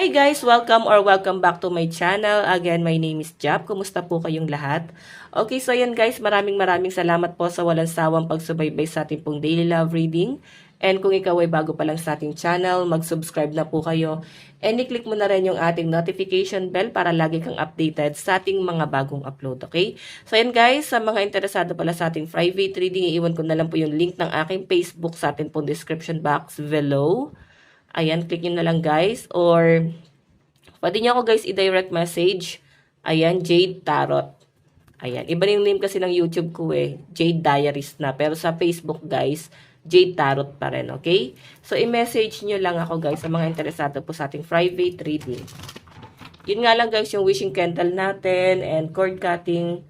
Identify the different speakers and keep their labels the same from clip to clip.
Speaker 1: Hi guys! Welcome back to my channel. Again, my name is Jap. Kumusta po kayong lahat? Okay, so yan guys, maraming salamat po sa walang sawang pagsubaybay sa ating pong daily love reading. And kung ikaw ay bago pa lang sa ating channel, mag-subscribe na po kayo. And i-click mo na rin yung ating notification bell para lagi kang updated sa ating mga bagong upload, okay? So yan guys, sa mga interesado pala sa ating private reading, iiwan ko na lang po yung link ng aking Facebook sa ating pong description box below. Ayan, click nyo na lang guys. Or, pwede nyo ako guys i-direct message. Ayan, Jade Tarot. Ayan, iba yung name kasi ng YouTube ko eh. Jade Diaries na. Pero sa Facebook guys, Jade Tarot pa rin, okay? So, i-message nyo lang ako guys sa mga interesado po sa ating private reading. Yun nga lang guys, yung wishing candle natin and cord cutting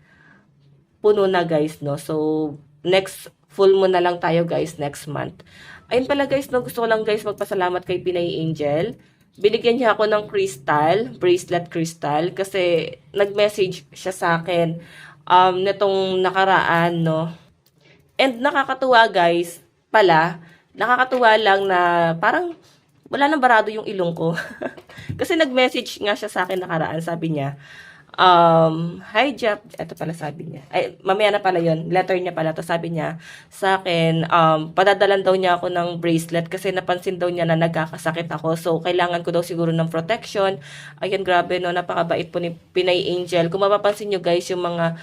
Speaker 1: puno na guys, no? So, next full moon na lang tayo guys next month. Ayun pala guys, no, gusto ko lang guys magpasalamat kay Pinay Angel. Binigyan niya ako ng crystal, bracelet crystal, kasi nag-message siya sa akin nitong nakaraan, no. And nakakatuwa guys, pala, nakakatuwa lang na parang wala nang barado yung ilong ko. Kasi nag-message nga siya sa akin nakaraan, sabi niya, hi Jap, ito pala sabi niya. Ay, mamaya na pala yon, letter niya pala to. Sabi niya sa akin, padadalan daw niya ako ng bracelet kasi napansin daw niya na nagkakasakit ako. So, kailangan ko daw siguro ng protection. Ayan, grabe no, napakabait po ni Pinay Angel. Kung mapapansin niyo guys, yung mga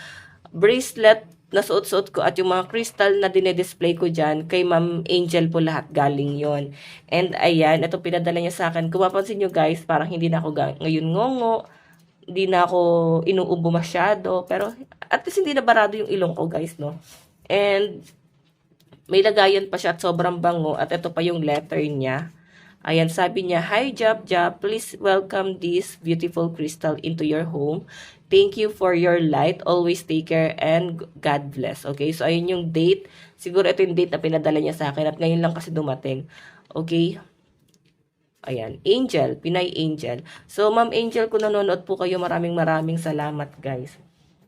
Speaker 1: bracelet na suot-suot ko at yung mga crystal na dinedisplay ko dyan, kay Ma'am Angel po lahat galing yon. And ayan, ito pinadala niya sa akin. Kung mapapansin niyo guys, parang hindi na ako ngayon ngongo, hindi na ako inuubo masyado, pero at least hindi na barado yung ilong ko guys, no. And may lagayan pa siya at sobrang bango, at ito pa yung letter niya. Ayan, sabi niya, hi Jap, please welcome this beautiful crystal into your home. Thank you for your light. Always take care and God bless. Okay, so ayun yung date. Siguro ito yung date na pinadala niya sa akin at ngayon lang kasi dumating. Okay. Ayan, Angel, Pinay Angel. So, Ma'am Angel, kung nanonood po kayo, maraming salamat, guys.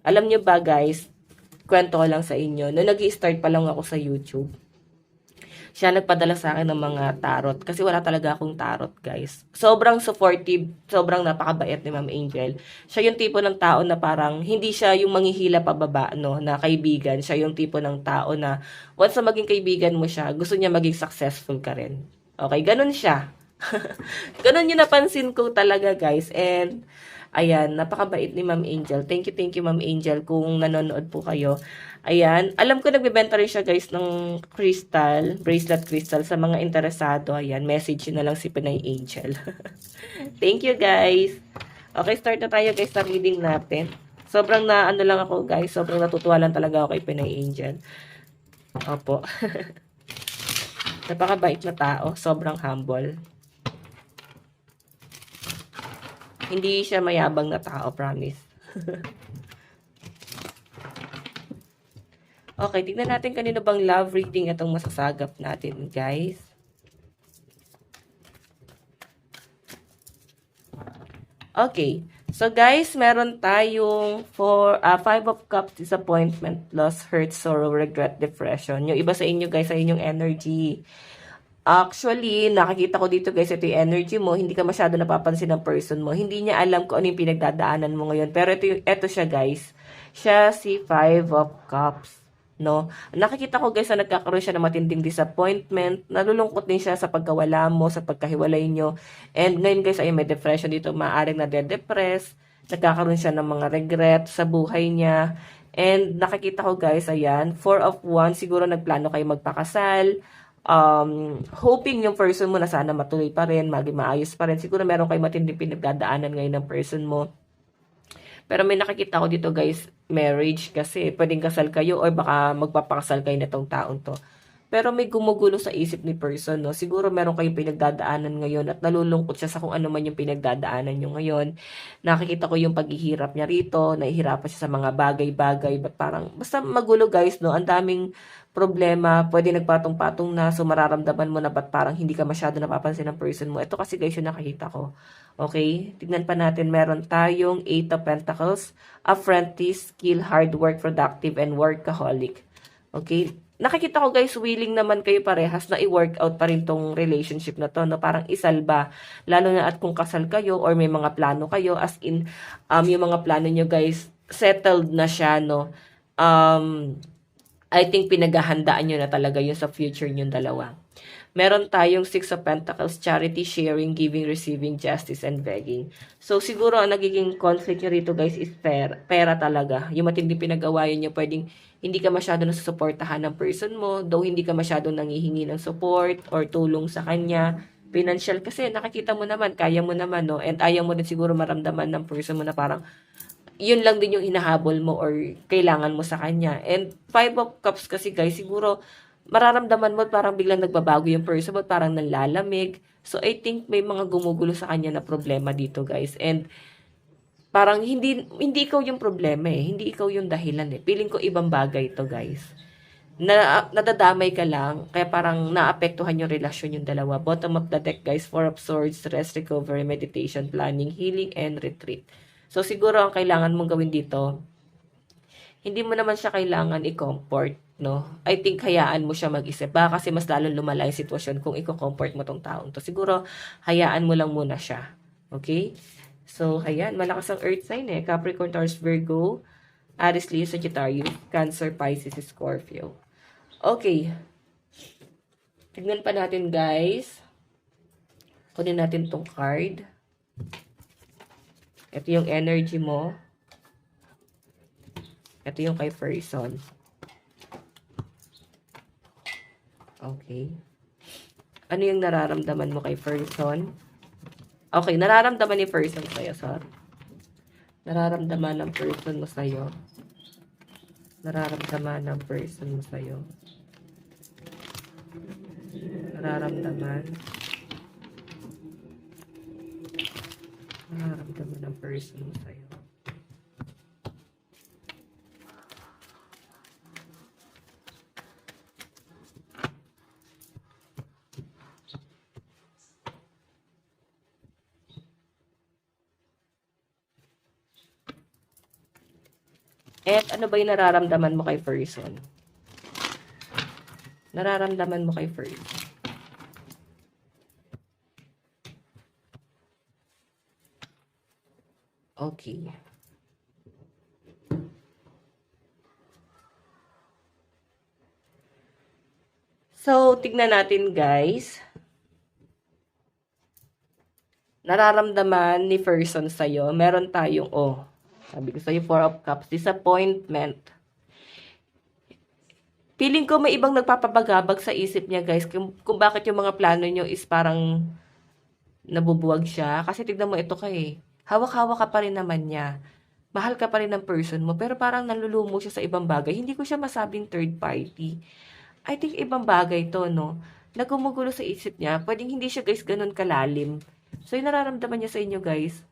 Speaker 1: Alam nyo ba, guys, kwento ko lang sa inyo, noong nag-i-start pa lang ako sa YouTube, siya nagpadala sa akin ng mga tarot. Kasi wala talaga akong tarot, guys. Sobrang supportive, sobrang napakabait ni Ma'am Angel. Siya yung tipo ng tao na parang, hindi siya yung manghihila pababa, no, na kaibigan. Siya yung tipo ng tao na, once na maging kaibigan mo siya, gusto niya maging successful ka rin. Okay, ganun siya. Ganun yung napansin ko talaga guys. And ayan, napakabait ni Ma'am Angel. Thank you Ma'am Angel kung nanonood po kayo. Ayan, alam ko nagbebenta rin siya guys ng crystal, bracelet crystal sa mga interesado. Ayan, message na lang si Pinay Angel. Thank you guys. Okay, start na tayo guys sa reading natin. Sobrang na ano lang ako guys, sobrang natutuwa lang talaga ako kay Pinay Angel. Opo. Napakabait na tao, sobrang humble. Hindi siya mayabang na tao, promise. Okay, tignan natin kanino bang love reading itong masasagap natin, guys. Okay. So, guys, meron tayong 5 of Cups, disappointment, loss, hurt, sorrow, regret, depression. Yung iba sa inyo, guys, sa inyong energy. Actually, nakikita ko dito guys, ito yung energy mo, hindi ka masyado napapansin ng person mo. Hindi niya alam kung ano yung pinagdadaanan mo ngayon. Pero ito siya guys. Siya si 5 of Cups. No? Nakikita ko guys na nagkakaroon siya ng matinding disappointment. Nalulungkot din siya sa pagkawala mo, sa pagkahiwalay nyo. And ngayon guys, ay may depression dito. Maaaring na-depress. Nagkakaroon siya ng mga regret sa buhay niya. And nakikita ko guys, ayan, 4 of Wands, siguro nagplano kayo magpakasal. Hoping yung person mo na sana matuloy pa rin, maging maayos pa rin. Siguro meron kayo matinding pinagdadaanan ngayon ng person mo. Pero may nakikita ko dito guys, marriage, kasi pwedeng kasal kayo or baka magpapakasal kayo na tong taong to. Pero may gumugulo sa isip ni person, no? Siguro meron kayong pinagdadaanan ngayon at nalulungkot siya sa kung ano man yung pinagdadaanan nyo ngayon. Nakikita ko yung paghihirap niya rito, nahihirapan siya sa mga bagay-bagay. Parang, basta magulo guys, no? Ang daming problema, pwede nagpatong-patong na, so mararamdaman mo na ba't parang hindi ka masyado napapansin ng person mo. Ito kasi guys yung nakikita ko. Okay? Tignan pa natin, meron tayong 8 of Pentacles, apprentice, skill, hard work, productive, and workaholic. Okay? nakikita ko guys, willing naman kayo parehas na i-workout pa rin tong relationship na to, no? Parang isalba, lalo na at kung kasal kayo or may mga plano kayo, as in, yung mga plano nyo guys, settled na siya, no? I think pinaghahandaan nyo na talaga yun sa future nyo dalawa. Meron tayong Six of Pentacles, charity, sharing, giving, receiving, justice, and begging. So, siguro ang nagiging conflict nyo rito guys is pera talaga. Yung matindi pinag-awayan nyo, pwedeng hindi ka masyado nasusuportahan ng person mo, though hindi ka masyado nangihingi ng support or tulong sa kanya. Financial kasi, nakikita mo naman, kaya mo naman, no? And ayaw mo din siguro maramdaman ng person mo na parang yun lang din yung hinahabol mo or kailangan mo sa kanya. And Five of Cups kasi guys, siguro mararamdaman mo parang biglang nagbabago yung person mo, parang nanlalamig. So, I think may mga gumugulo sa kanya na problema dito, guys. And, parang hindi ikaw yung problema eh. Hindi ikaw yung dahilan eh. Feeling ko ibang bagay to, guys. Nadadamay ka lang, kaya parang naapektuhan yung relasyon yung dalawa. Bottom of the deck, guys, Four of Swords, rest, recovery, meditation, planning, healing, and retreat. So, siguro ang kailangan mong gawin dito, hindi mo naman siya kailangan i-comfort, no? I think hayaan mo siya mag-isip. Baka kasi mas lalong lumala yung sitwasyon kung i-comfort mo tong taong to. Siguro, hayaan mo lang muna siya. Okay? So, ayan. Malakas ang earth sign eh. Capricorn, Taurus, Virgo, Aries, Leo, Sagittarius, Cancer, Pisces, Scorpio. Okay. Tignan pa natin, guys. Kunin natin tong card. Ito yung energy mo. Ito yung kay person. Okay. Ano yung nararamdaman mo kay person? Okay, nararamdaman ni person sa'yo, sorry. Nararamdaman ng person mo sa'yo. Nararamdaman ng person mo sa'yo. Nararamdaman. Nararamdaman ng person mo sa'yo. At ano ba yung nararamdaman mo kay person? Nararamdaman mo kay person. Okay. So, tignan natin guys. Nararamdaman ni person sa'yo. Meron tayong, sabi ko sa'yo, Four of Cups, disappointment. Feeling ko may ibang nagpapabagabag sa isip niya, guys, kung bakit yung mga plano nyo is parang nabubuwag siya. Kasi tignan mo ito kay hawak-hawak ka pa rin naman niya. Mahal ka pa rin ng person mo, pero parang nalulumo siya sa ibang bagay. Hindi ko siya masabing third party. I think ibang bagay to, no? Nagumugulo sa isip niya. Pwedeng hindi siya, guys, ganun kalalim. So, yung nararamdaman niya sa inyo, guys,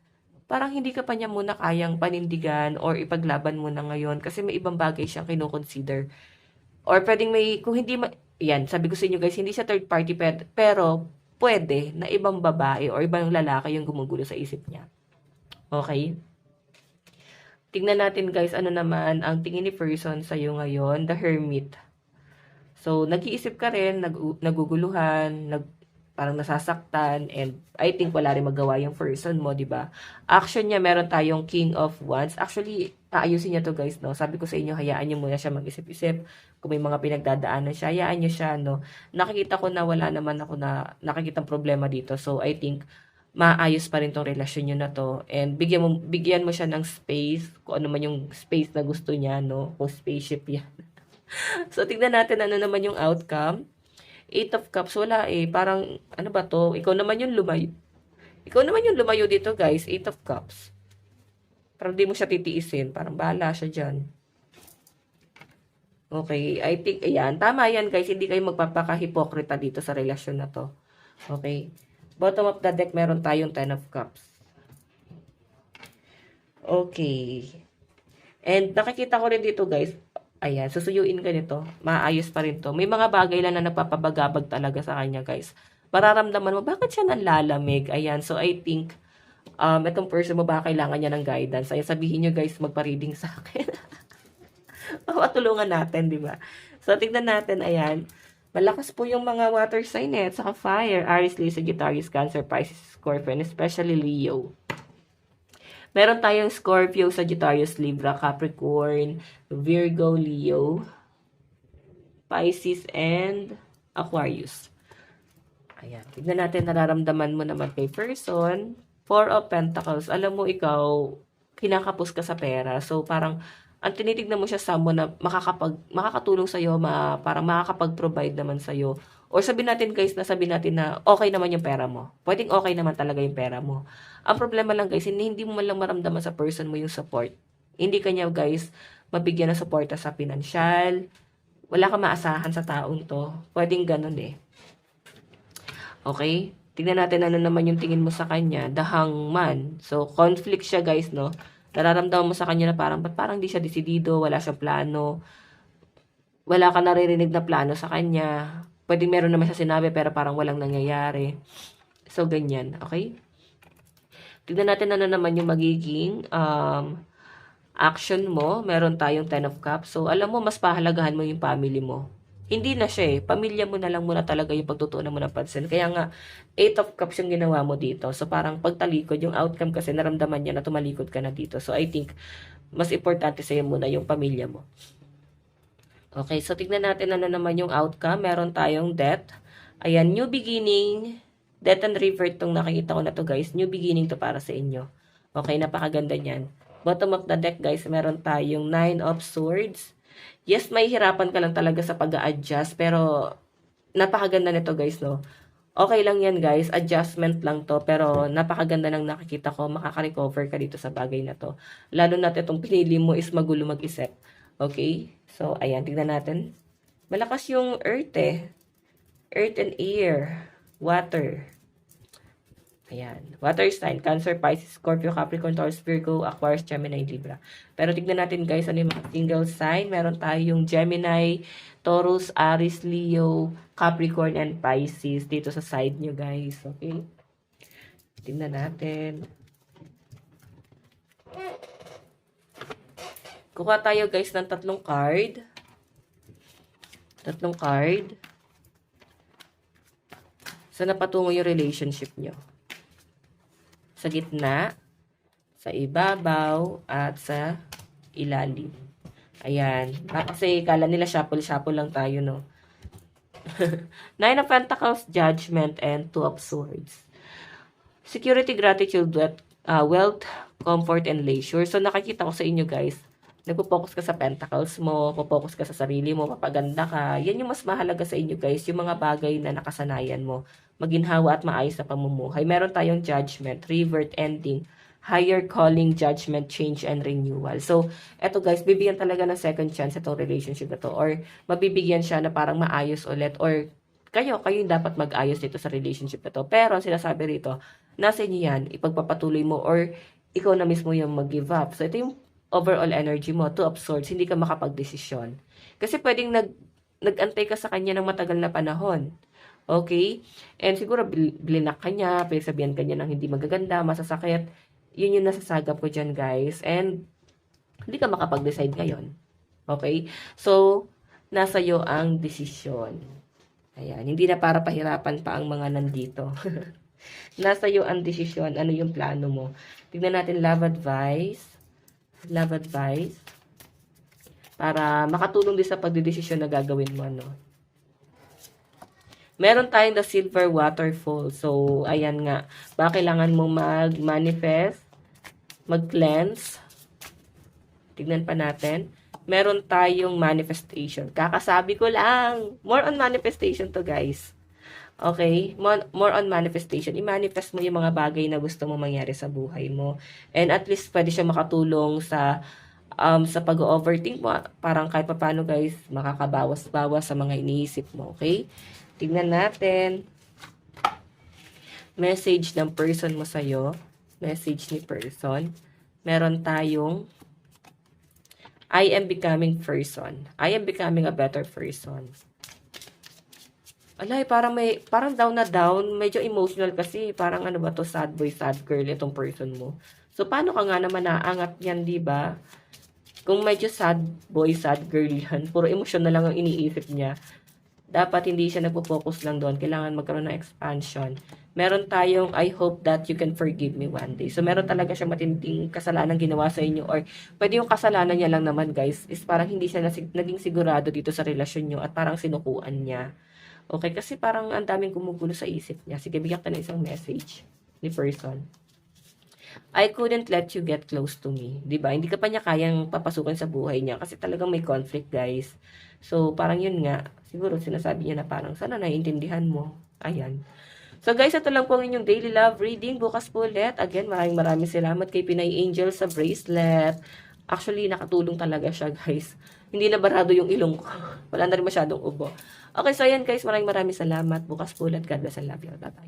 Speaker 1: parang hindi ka pa niya muna kayang panindigan or ipaglaban mo na ngayon kasi may ibang bagay siyang kinoconsider. Or pwedeng may, kung hindi, yan, sabi ko sa inyo guys, hindi siya third party, pero pwede na ibang babae or ibang lalaki yung gumugulo sa isip niya. Okay? Tingnan natin guys, ano naman ang tingin ni person sa'yo ngayon, the Hermit. So, nag-iisip ka rin, naguguluhan, parang nasasaktan, and I think wala rin magawa yung person mo, di ba? Action niya, meron tayong King of Wands. Actually, aayusin niya to guys, no? Sabi ko sa inyo, hayaan niyo muna siya mag-isip-isip. Kung may mga pinagdadaanan siya, hayaan niyo siya, no? Nakikita ko na wala naman ako na nakikitang problema dito. So, I think, maayos pa rin tong relasyon niyo na to. And bigyan mo siya ng space, kung ano man yung space na gusto niya, no? Kung spaceship yan. So, tignan natin ano naman yung outcome. Eight of Cups, wala eh. Parang, ano ba to? Ikaw naman yung lumayo. Ikaw naman yung lumayo dito, guys. Eight of Cups. Parang di mo siya titiisin. Parang bahala siya dyan. Okay, I think, ayan. Tama yan, guys. Hindi kayo magpapaka-hipokrita dito sa relasyon na to. Okay. Bottom of the deck, meron tayong Ten of Cups. Okay. And nakikita ko rin dito, guys, ayan, susuyuin ka nito. Maayos pa rin to. May mga bagay lang na nagpapabagabag talaga sa kanya, guys. Mararamdaman mo, bakit siya nanlalamig? Ayan, so I think, itong person mo ba kailangan niya ng guidance? Ayan, sabihin nyo, guys, magpa-reading sa akin. Matulungan natin, di ba? So, tignan natin, ayan. Malakas po yung mga water sign eh, saka fire, Aries, Leo, Sagittarius, Cancer, Pisces, Scorpio, and especially Leo. Meron tayong Scorpio, Sagittarius, Libra, Capricorn, Virgo, Leo, Pisces, and Aquarius. Ayan. Tignan natin, nararamdaman mo naman kay person. Four of Pentacles. Alam mo, ikaw, kinakapos ka sa pera. So, parang, ang tinitignan mo siya someone na makakatulong sa'yo, parang makakapag-provide naman sa'yo. Or sabihin natin, guys, sabihin natin na okay naman yung pera mo. Pwedeng okay naman talaga yung pera mo. Ang problema lang, guys, hindi mo man lang maramdaman sa person mo yung support. Hindi kanya, guys, mabigyan ng suporta sa pinansyal. Wala ka maasahan sa taong to. Pwedeng ganun eh. Okay? Tingnan natin ano naman yung tingin mo sa kanya. The Hangman. So, conflict siya, guys, no? Nararamdaman mo sa kanya na parang di siya desidido, wala siyang plano. Wala ka naririnig na plano sa kanya. Pwedeng meron naman siya sinabi, pero parang walang nangyayari. So, ganyan. Okay? Tingnan natin ano naman yung magiging action mo. Meron tayong 10 of Cups. So, alam mo, mas pahalagahan mo yung family mo. Hindi na siya eh. Pamilya mo na lang muna talaga yung pagtutuunan mo ng pansin. Kaya nga, 8 of Cups yung ginawa mo dito. So, parang pagtalikod, yung outcome kasi naramdaman niya na tumalikod ka na dito. So, I think, mas importante sa'yo muna yung pamilya mo. Okay, so tignan natin ano naman yung outcome. Meron tayong death. Ayan, new beginning. Death and revert tong nakikita ko na to, guys. New beginning to para sa inyo. Okay, napakaganda niyan. Bottom of the deck, guys, meron tayong 9 of Swords. Yes, may hirapan ka lang talaga sa pag-a-adjust, pero napakaganda nito, guys, no? Okay lang yan, guys. Adjustment lang to, pero napakaganda ng nakikita ko. Makaka-recover ka dito sa bagay na to. Lalo na itong pinili mo is magulo mag-isip. Okay? So, ayan, tignan natin. Malakas yung earth eh. Earth and air. Water. Ayan. Water sign, Cancer, Pisces, Scorpio, Capricorn, Taurus, Virgo, Aquarius, Gemini, Libra. Pero tignan natin, guys, ano yung mga single sign. Meron tayong Gemini, Taurus, Aries, Leo, Capricorn, and Pisces dito sa side nyo, guys. Okay? Tignan natin. Kuha tayo, guys, ng tatlong card. Tatlong card. Saan napatungo yung relationship nyo? Sa gitna, sa ibabaw, at sa ilalim. Ayan. Kasi kala nila shuffle-shuffle lang tayo, no? 9 of Pentacles, Judgment, and 2 of Swords. Security, gratitude, wealth, comfort, and leisure. So, nakikita ko sa inyo, guys. Nagpo-focus ka sa pentacles mo, focus ka sa sarili mo, papaganda ka. Yan yung mas mahalaga sa inyo, guys. Yung mga bagay na nakasanayan mo. Maginhawa at maayos na pamumuhay. Meron tayong judgment, revert, ending, higher calling, judgment, change, and renewal. So, eto guys, bibigyan talaga ng second chance itong relationship na to. Or, mabibigyan siya na parang maayos ulit. Or, kayo yung dapat mag-ayos dito sa relationship na to. Pero, ang sinasabi rito, nasa inyo yan, ipagpapatuloy mo or ikaw na mismo yung mag-give up. So, ito yung overall energy mo, 2 of Swords, hindi ka makapag-desisyon. Kasi pwedeng nag-antay ka sa kanya ng matagal na panahon. Okay? And siguro blinak ka niya, pinagsabihan ka niya ng hindi magaganda, masasakit. Yun yung nasasagap ko dyan, guys. And hindi ka makapag-decide ngayon. Okay? So, nasa iyo ang desisyon. Ayan. Hindi na para pahirapan pa ang mga nandito. Nasa iyo ang desisyon. Ano yung plano mo? Tignan natin love advice. Love advice. Para makatulong din sa pagdedesisyon na gagawin mo, ano. Meron tayong the silver waterfall. So, ayan nga. Baka kailangan mo mag-manifest, mag-cleanse. Tignan pa natin. Meron tayong manifestation. Kakasabi ko lang. More on manifestation to, guys. Okay? More on manifestation. I-manifest mo yung mga bagay na gusto mo mangyari sa buhay mo. And at least, pwede siya makatulong sa pag-overthink mo. Parang kahit paano, guys, makakabawas-bawas sa mga iniisip mo. Okay? Tignan natin. Message ng person mo sa'yo. Message ni person. Meron tayong I am becoming person. I am becoming a better person. Alay, parang down na down. Medyo emotional kasi. Parang ano ba to, sad boy, sad girl itong person mo. So, paano ka nga naman naangat yan, di ba? Kung medyo sad boy, sad girl yan, puro emosyon na lang ang iniisip niya, dapat hindi siya nagpo-focus lang doon. Kailangan magkaroon ng expansion. Meron tayong, I hope that you can forgive me one day. So, meron talaga siya matinding kasalanan ginawa sa inyo, or pwede yung kasalanan niya lang naman, guys, is parang hindi siya naging sigurado dito sa relasyon niyo at parang sinukuan niya. Okay, kasi parang ang daming gumugulo sa isip niya. Sige, bigyan ka ng isang message ni person. I couldn't let you get close to me. 'Di ba? Hindi ka pa niya kayang papasukin sa buhay niya kasi talagang may conflict, guys. So, parang yun nga. Siguro sinasabi niya na parang sana naiintindihan mo. Ayan. So, guys, ito lang po ang inyong daily love reading. Bukas po ulit. Again, maraming salamat kay Pinay Angel sa bracelet. Actually, nakatulong talaga siya, guys. Hindi na barado yung ilong ko. Wala na rin masyadong ubo. Okay, so ayan, guys. Maraming salamat. Bukas po ulit. God bless and love you. Bye-bye.